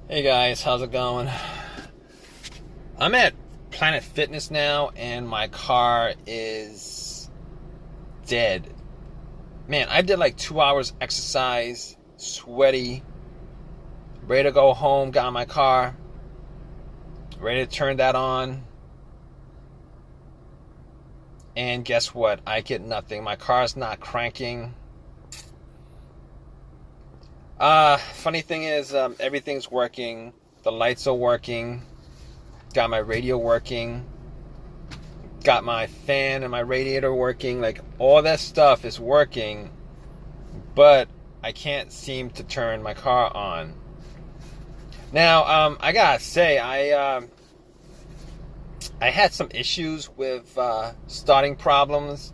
Hey guys, how's it going? I'm at Planet Fitness now and my car is dead. Man, I did like 2 hours exercise, sweaty, ready to go home, got in my car, ready to turn that on. And guess what? I get nothing. My car's not cranking. Funny thing is, everything's working. The lights are working. Got my radio working. Got my fan and my radiator working. Like, all that stuff is working. But I can't seem to turn my car on. Now, I gotta say, I had some issues with starting problems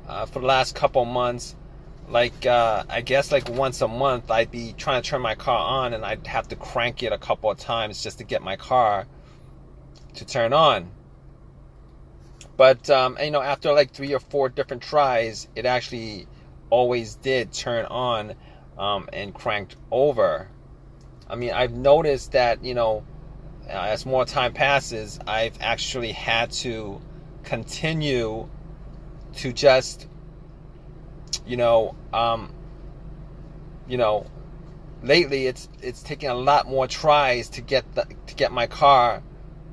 for the last couple months. Like, I guess like once a month I'd be trying to turn my car on and I'd have to crank it a couple of times just to get my car to turn on. But, after like 3 or 4 different tries, it actually always did turn on and cranked over. I mean, I've noticed that, as more time passes, I've actually had to continue to just lately it's taking a lot more tries to get my car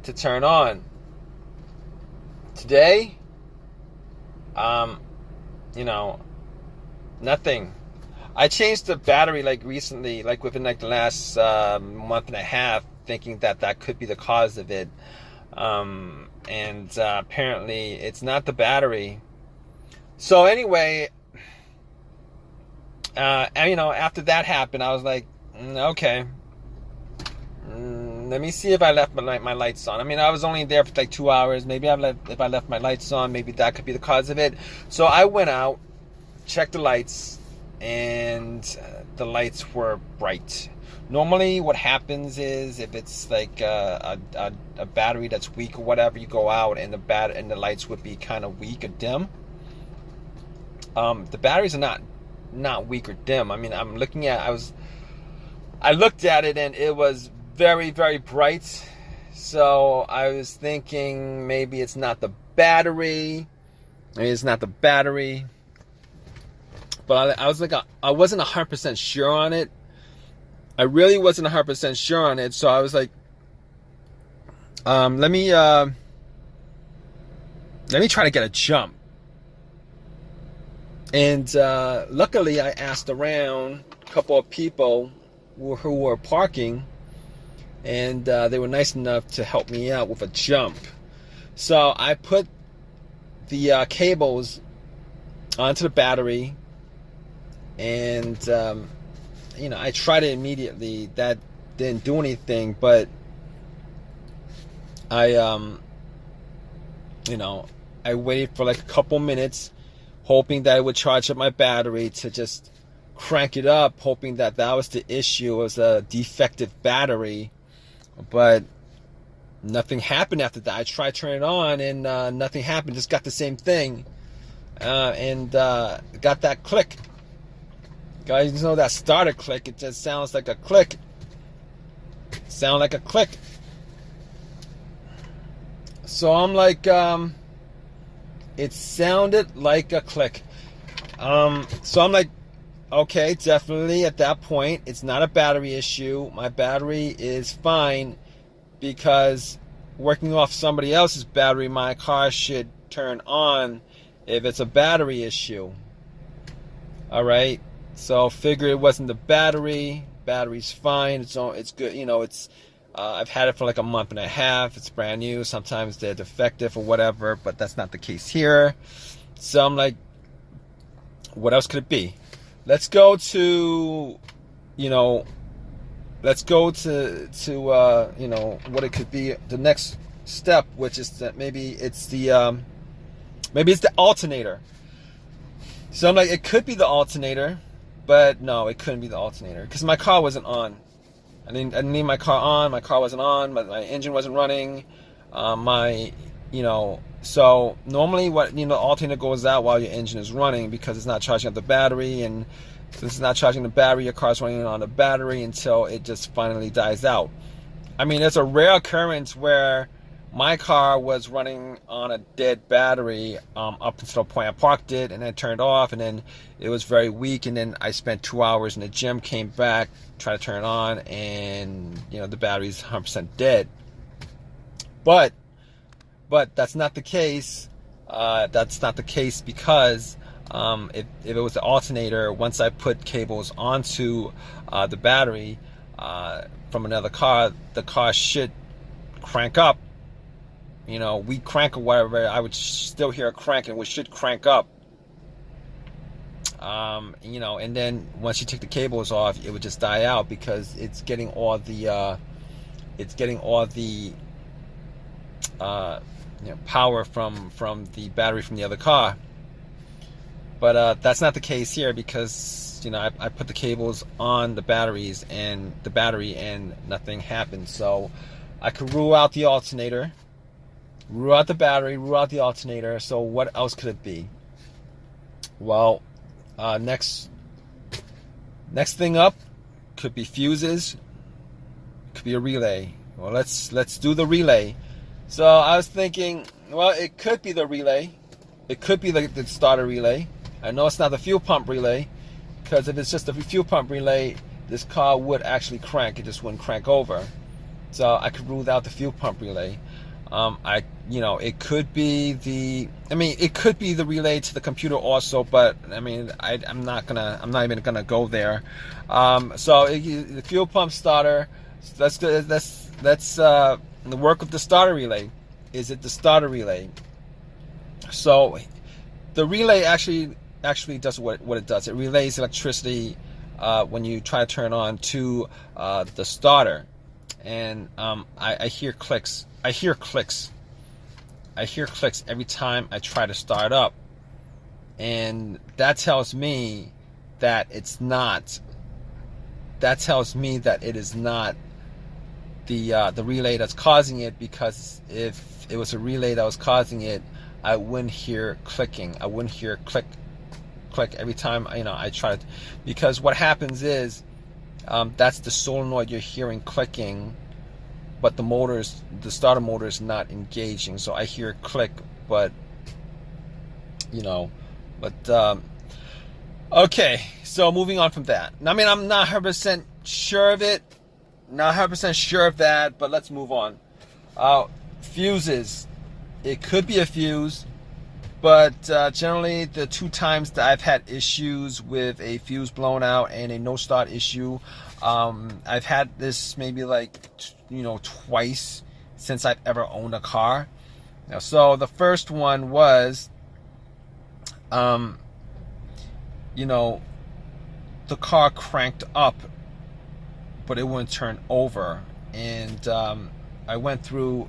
to turn on. Today, nothing. I changed the battery like recently, like within like the last month and a half, thinking that could be the cause of it. And apparently it's not the battery. So anyway, after that happened, I was like, okay, let me see if I left my lights on. I mean, I was only there for like 2 hours. Maybe if I left my lights on, maybe that could be the cause of it. So I went out, checked the lights, and the lights were bright. Normally what happens is if it's like a battery that's weak or whatever, you go out and the lights would be kind of weak or dim. The batteries are not weak or dim. I mean, I looked at it and it was very, very bright. So I was thinking maybe it's not the battery. Maybe it's not the battery. But I was like, I wasn't 100% sure on it. I really wasn't 100% sure on it. So I was like, let me try to get a jump. And luckily, I asked around a couple of people who were parking, and they were nice enough to help me out with a jump. So I put the cables onto the battery, and I tried it immediately. That didn't do anything, but I waited for like a couple minutes, hoping that it would charge up my battery to just crank it up, hoping that was the issue. It was a defective battery, but nothing happened after that. I tried turning it on and nothing happened. Just got the same thing, and got that click. Guys, you know that starter click? It just sounds like a click. Sound like a click. So I'm like, it sounded like a click. So I'm like, okay, definitely at that point, it's not a battery issue. My battery is fine, because working off somebody else's battery, my car should turn on if it's a battery issue. All right. So figure it wasn't the battery. Battery's fine. It's good. I've had it for like a month and a half. It's brand new. Sometimes they're defective or whatever, but that's not the case here. So I'm like, what else could it be? Let's go to what it could be, the next step, which is that maybe it's the alternator. So I'm like, it could be the alternator, but no, it couldn't be the alternator, because my car wasn't on. I didn't need my car on. My car wasn't on. My engine wasn't running. My So normally the alternator goes out while your engine is running because it's not charging up the battery, and since it's not charging the battery, your car's running on the battery until it just finally dies out. I mean, there's a rare occurrence where my car was running on a dead battery up until the point I parked it, and then turned off, and then it was very weak, and then I spent 2 hours in the gym, came back, tried to turn it on, and the battery's 100% dead. But that's not the case. That's not the case because if it was the alternator, once I put cables onto the battery from another car, the car should crank up. We crank or whatever, I would still hear a crank, and we should crank up. And then once you take the cables off, it would just die out because it's getting all the power from the battery from the other car. But that's not the case here because I put the cables on the battery and nothing happened. So I could rule out the alternator, rule out the battery, rule out the alternator. So what else could it be? Well, next thing up could be fuses, could be a relay. Well, let's do the relay. So I was thinking, well, it could be the relay. It could be the starter relay. I know it's not the fuel pump relay, because if it's just the fuel pump relay, this car would actually crank. It just wouldn't crank over. So I could rule out the fuel pump relay. It could be it could be the relay to the computer also, but I'm not even gonna go there. So the fuel pump starter. Let's the work of the starter relay. Is it the starter relay? So the relay actually does what it does. It relays electricity when you try to turn on to the starter, and I hear clicks. I hear clicks every time I try to start up, and that tells me that it's not. That tells me that it is not the relay that's causing it, because if it was a relay that was causing it, I wouldn't hear clicking. I wouldn't hear click every time I try to, because what happens is that's the solenoid you're hearing clicking, but the starter motor is not engaging. So I hear click, but okay. So moving on from that. I'm not 100% sure of it. Not 100% sure of that, but let's move on. Fuses. It could be a fuse, but generally the 2 times that I've had issues with a fuse blown out and a no start issue, I've had this maybe twice since I've ever owned a car. So the first one was, the car cranked up, but it wouldn't turn over, and I went through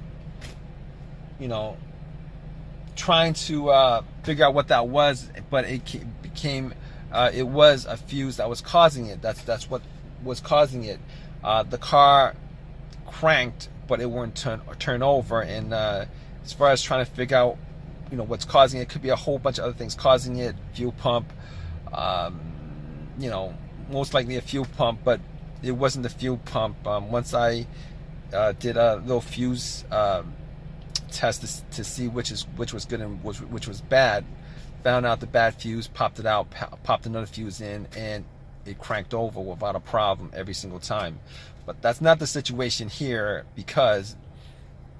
trying to figure out what that was, but it became it was a fuse that was causing it. That's what was causing it. The car cranked, but it wouldn't turn over, and as far as trying to figure out what's causing it, could be a whole bunch of other things causing it. Fuel pump, most likely a fuel pump, but it wasn't the fuel pump. Once I did a little fuse test to see which was good and which was bad, found out the bad fuse, popped it out, popped another fuse in, and it cranked over without a problem every single time. But that's not the situation here, because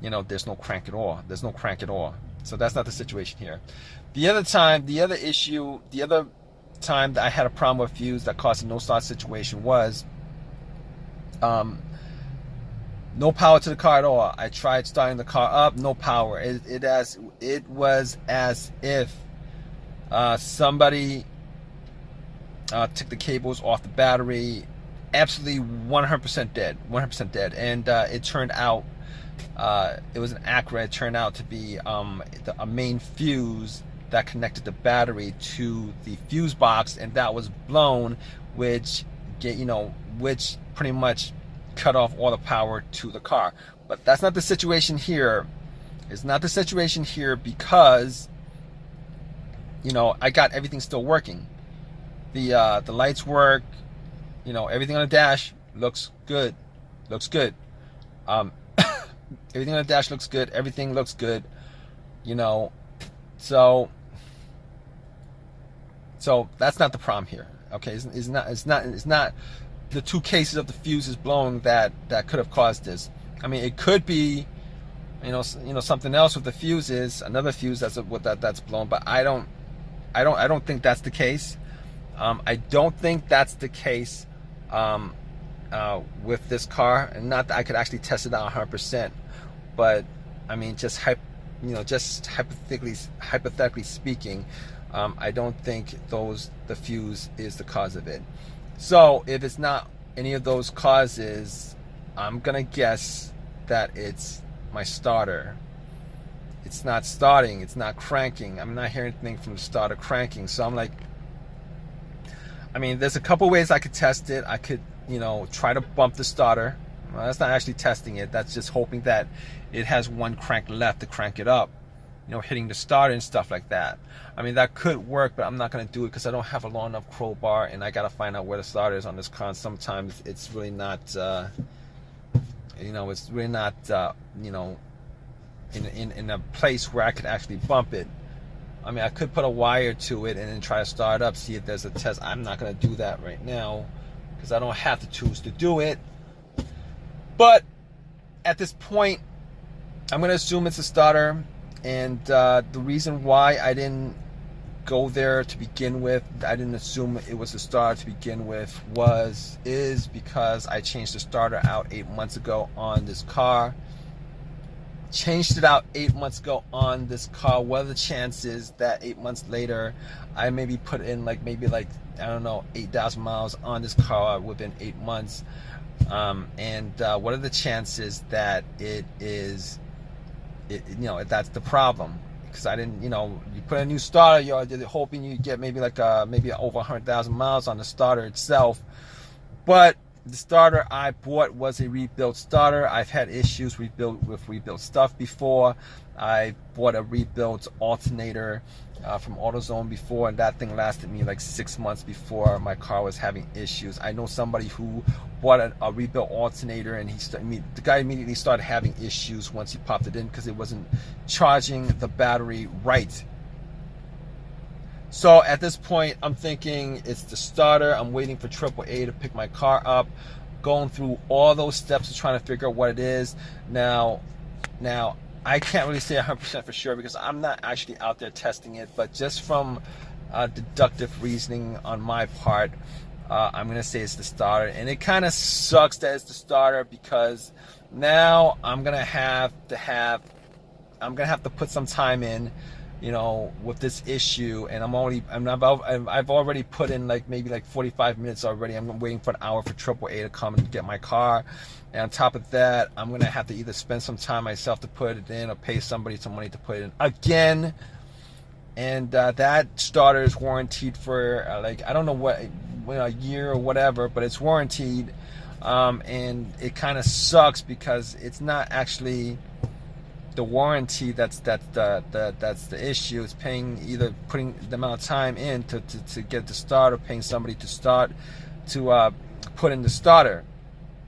there's no crank at all. There's no crank at all. So that's not the situation here. The other time that I had a problem with fuse that caused a no start situation was no power to the car at all. I tried starting the car up, no power. It was as if somebody took the cables off the battery. Absolutely 100% dead. 100% dead. And it turned out, it was an Acura. It turned out to be a main fuse that connected the battery to the fuse box, and that was blown, which pretty much cut off all the power to the car. But that's not the situation here. It's not the situation here because, you know, I got everything still working. The lights work, you know, everything on the dash looks good. Everything on the dash looks good. Everything looks good, you know. So that's not the problem here. Okay, it's not the two cases of the fuses blowing that could have caused this. I mean, it could be, you know, something else with the fuses, another fuse that's blown, but I don't think that's the case. I don't think that's the case with this car, and not that I could actually test it out 100%, but I mean, just hypothetically speaking, I don't think the fuse is the cause of it. So if it's not any of those causes, I'm gonna guess that it's my starter. It's not starting, it's not cranking. I'm not hearing anything from the starter cranking. So I'm like, I mean, there's a couple ways I could test it. I could, you know, try to bump the starter. Well, that's not actually testing it. That's just hoping that it has one crank left to crank it up. You know, hitting the starter and stuff like that. I mean, that could work, but I'm not going to do it because I don't have a long enough crowbar, and I got to find out where the starter is on this car. Sometimes it's really not, you know, it's really not, you know, in a place where I could actually bump it. I mean, I could put a wire to it and then try to start it up, see if there's a test. I'm not going to do that right now because I don't have the tools to do it. But at this point, I'm going to assume it's a starter. And the reason why I didn't go there to begin with, I didn't assume it was a starter to begin with, is because I changed the starter out 8 months ago on this car. Changed it out 8 months ago on this car. What are the chances that 8 months later I maybe put in maybe I don't know, 8,000 miles on this car within 8 months? And what are the chances that it is, you know, that's the problem? Because I didn't, you know, you put a new starter, you're hoping you get maybe maybe over 100,000 miles on the starter itself. But the starter I bought was a rebuilt starter. I've had issues with rebuilt stuff before. I bought a rebuilt alternator from AutoZone before, and that thing lasted me like 6 months before my car was having issues. I know somebody who bought a rebuilt alternator, and the guy immediately started having issues once he popped it in because it wasn't charging the battery right. So at this point, I'm thinking it's the starter. I'm waiting for AAA to pick my car up, going through all those steps of trying to figure out what it is. Now I can't really say 100% for sure because I'm not actually out there testing it, but just from deductive reasoning on my part, I'm gonna say it's the starter. And it kind of sucks that it's the starter because now I'm gonna have to put some time in, you know, with this issue, and I've already put in maybe 45 minutes already. I'm waiting for an hour for AAA to come and get my car, and on top of that, I'm gonna have to either spend some time myself to put it in or pay somebody some money to put it in again. And that starter is warranted for I don't know what, a year or whatever, but it's warranted, and it kind of sucks because it's not actually the warranty that's the issue. It's either putting the amount of time in to get the starter, paying somebody to put in the starter.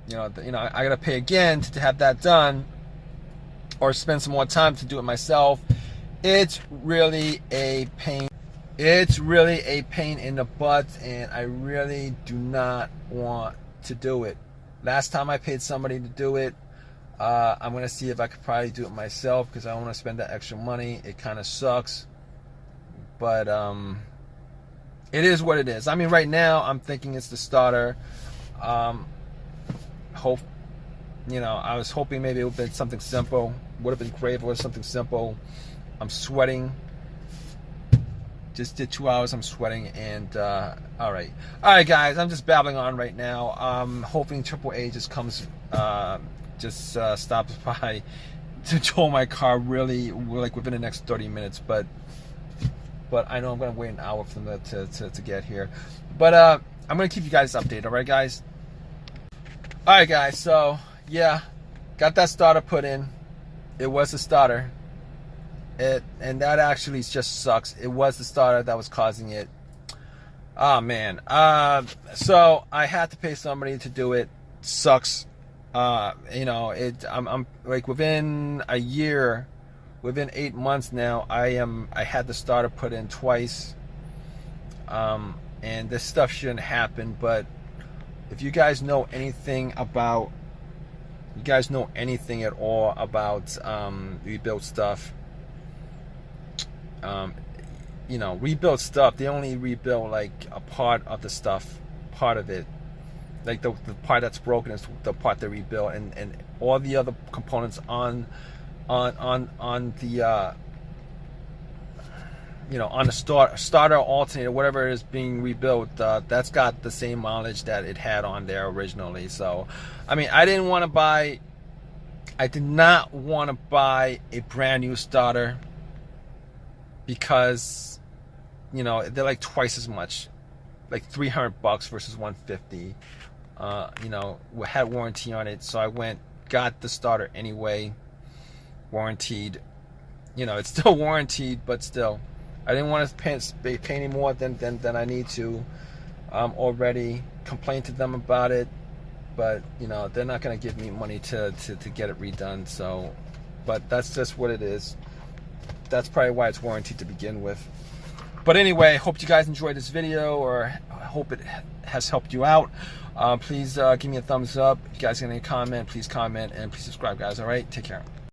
You know, I gotta pay again to have that done, or spend some more time to do it myself. It's really a pain. It's really a pain in the butt, and I really do not want to do it. Last time I paid somebody to do it, I'm going to see if I could probably do it myself because I don't want to spend that extra money. It kind of sucks. But it is what it is. I mean, right now, I'm thinking it's the starter. I was hoping maybe it would have been something simple. Would have been great if it was something simple. I'm sweating. Just did 2 hours, I'm sweating, and all right, guys, I'm just babbling on right now. I'm hoping AAA just comes, stops by to tow my car really within the next 30 minutes. But I know I'm gonna wait an hour for them to get here. But I'm gonna keep you guys updated. All right, guys. All right, guys. So yeah, got that starter put in. It was a starter. and that actually just sucks. It was the starter that was causing it. Oh man. So I had to pay somebody to do it. Sucks. You know, I'm like within a year, within 8 months now, I had the starter put in twice. And this stuff shouldn't happen, but if you guys know anything about, you guys know anything at all about rebuild stuff, you know, rebuild stuff, they only rebuild like a part of the stuff, part of it. Like the part that's broken is the part they rebuild, and all the other components on the you know, on the starter, alternator, whatever is being rebuilt, that's got the same mileage that it had on there originally. So, I mean, I did not want to buy a brand new starter because, you know, they're like twice as much, like $300 versus $150. You know, had warranty on it, so I got the starter anyway, warranted. You know, it's still warranted, but still, I didn't want to pay any more than I need to. Already complained to them about it, but you know, they're not going to give me money to get it redone. So, but that's just what it is. That's probably why it's warranted to begin with. But anyway, hope you guys enjoyed this video, or I hope it has helped you out. Please give me a thumbs up. If you guys got any comment, please comment, and please subscribe, guys. All right, take care.